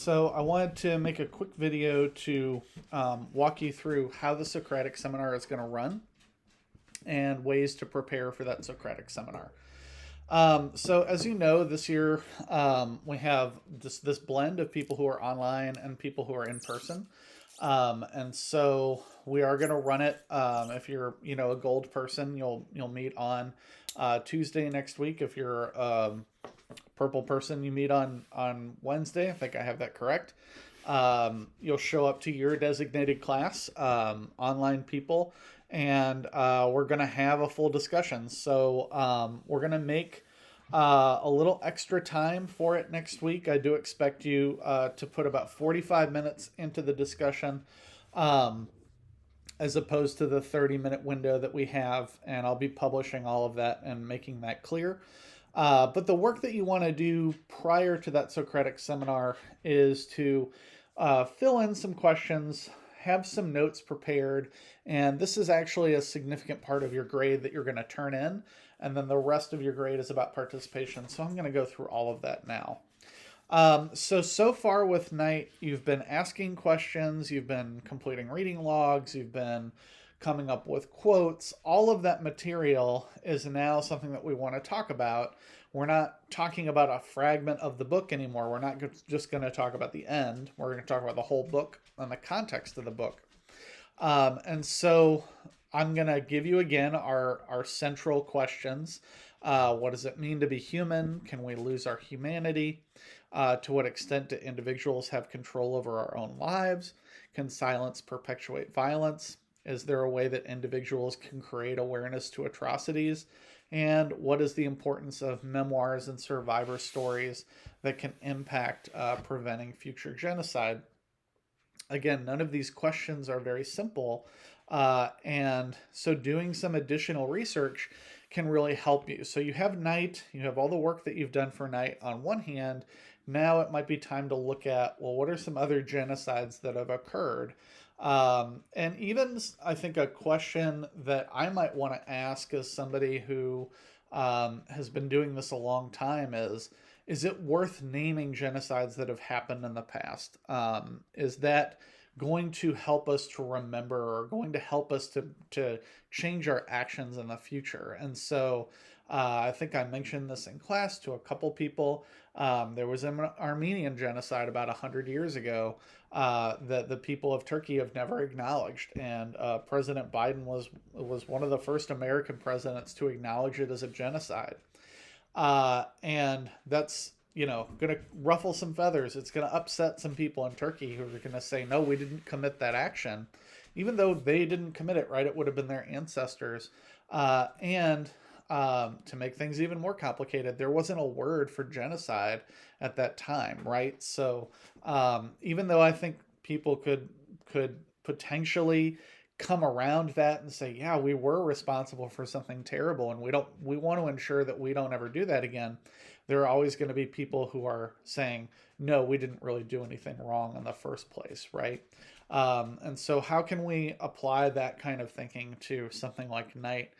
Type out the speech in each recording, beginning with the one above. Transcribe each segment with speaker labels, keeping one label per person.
Speaker 1: So I wanted to make a quick video to walk you through how the Socratic seminar is going to run and ways to prepare for that Socratic seminar. So as you know, this year we have this blend of people who are online and people who are in person. And so we are going to run it. If you're, a gold person, you'll meet on Tuesday next week. If you're purple person, you meet on Wednesday. I think I have that correct. You'll show up to your designated class, online people, and we're going to have a full discussion. So we're going to make a little extra time for it next week. I do expect you to put about 45 minutes into the discussion. As opposed to the 30-minute window that we have, and I'll be publishing all of that and making that clear. But the work that you want to do prior to that Socratic seminar is to fill in some questions, have some notes prepared, and this is actually a significant part of your grade that you're going to turn in, and then the rest of your grade is about participation. So I'm going to go through all of that now. So far with Night, you've been asking questions, you've been completing reading logs, you've been coming up with quotes. All of that material is now something that we want to talk about. We're not talking about a fragment of the book anymore. We're not just going to talk about the end. We're going to talk about the whole book and the context of the book. And so I'm going to give you again our central questions. What does it mean to be human? Can we lose our humanity? To what extent do individuals have control over our own lives? Can silence perpetuate violence? Is there a way that individuals can create awareness to atrocities? And what is the importance of memoirs and survivor stories that can impact preventing future genocide? Again, none of these questions are very simple. And so doing some additional research can really help you. So you have Night, you have all the work that you've done for Night on one hand. Now it might be time to look at, well, what are some other genocides that have occurred? And even I think a question that I might want to ask as somebody who has been doing this a long time is it worth naming genocides that have happened in the past? Is that going to help us to remember or going to help us to change our actions in the future? And so I think I mentioned this in class to a couple people. There was an Armenian genocide about 100 years ago that the people of Turkey have never acknowledged. And President Biden was one of the first American presidents to acknowledge it as a genocide. And that's, going to ruffle some feathers. It's going to upset some people in Turkey who are going to say, no, we didn't commit that action. Even though they didn't commit it, right? It would have been their ancestors. And to make things even more complicated, there wasn't a word for genocide at that time, right? So even though I think people could potentially come around that and say, yeah, we were responsible for something terrible, and we want to ensure that we don't ever do that again. There are always going to be people who are saying, no, we didn't really do anything wrong in the first place, right? And so how can we apply that kind of thinking to something like Night?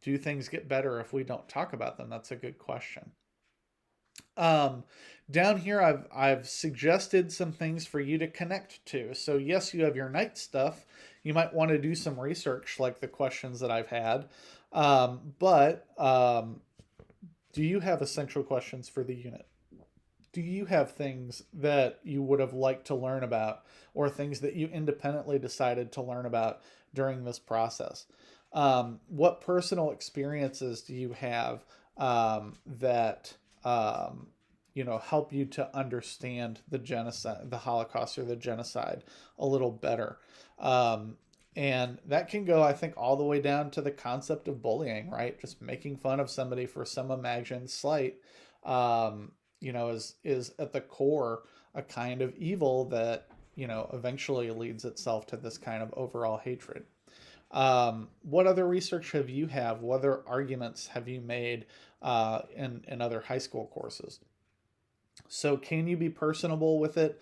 Speaker 1: Do things get better if we don't talk about them? That's a good question. Down here, I've suggested some things for you to connect to. So yes, you have your Night stuff. You might want to do some research like the questions that I've had. But do you have essential questions for the unit? Do you have things that you would have liked to learn about, or things that you independently decided to learn about during this process? What personal experiences do you have that help you to understand the genocide, the Holocaust, or the genocide a little better? And that can go, I think, all the way down to the concept of bullying, right? Just making fun of somebody for some imagined slight, is at the core a kind of evil that, eventually leads itself to this kind of overall hatred. What other research have you have? What other arguments have you made in other high school courses? So can you be personable with it?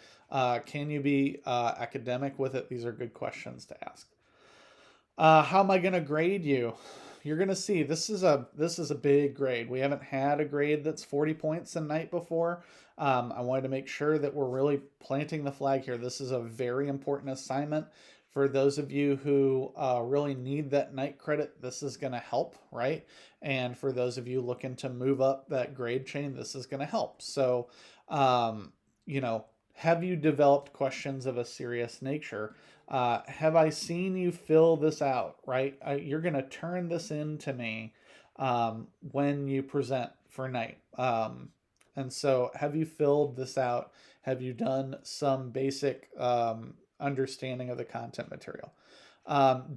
Speaker 1: Can you be academic with it? These are good questions to ask. How am I going to grade you? You're going to see this is a big grade. We haven't had a grade that's 40 points a night before. I wanted to make sure that we're really planting the flag here. This is a very important assignment. For those of you who really need that night credit, this is going to help, right? And for those of you looking to move up that grade chain, this is going to help. So, um, you know, have you developed questions of a serious nature? Have I seen you fill this out, right? You're going to turn this into me when you present for night. And so, have you filled this out? Have you done some basic understanding of the content material?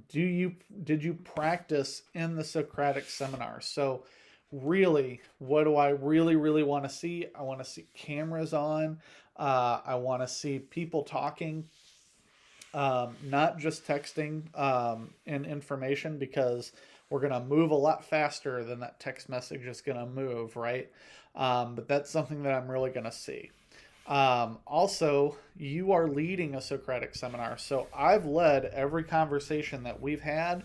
Speaker 1: Did you practice in the Socratic seminar? So, really, what do I really want to see? I want to see cameras on. I want to see people talking, not just texting and information, because we're going to move a lot faster than that text message is going to move, right? But that's something that I'm really going to see. Also, you are leading a Socratic seminar. So I've led every conversation that we've had.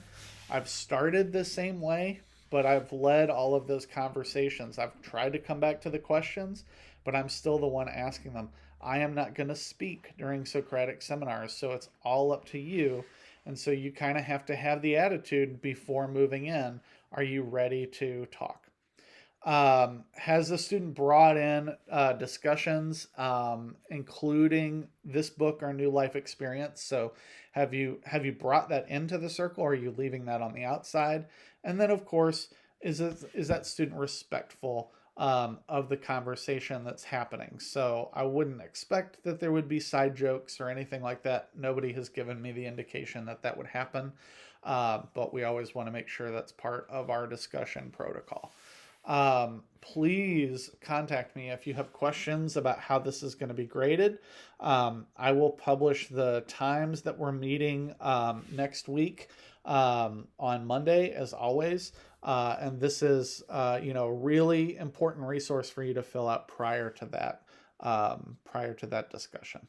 Speaker 1: I've started the same way, but I've led all of those conversations. I've tried to come back to the questions, but I'm still the one asking them. I am not going to speak during Socratic seminars, so it's all up to you. And so you kind of have to have the attitude before moving in. Are you ready to talk? Has the student brought in discussions, including this book or new life experience? So, have you brought that into the circle, or are you leaving that on the outside? And then, of course, is that student respectful of the conversation that's happening? So, I wouldn't expect that there would be side jokes or anything like that. Nobody has given me the indication that that would happen, but we always want to make sure that's part of our discussion protocol. Please contact me if you have questions about how this is going to be graded. I will publish the times that we're meeting next week on Monday, as always. And this is, a really important resource for you to fill out prior to that discussion.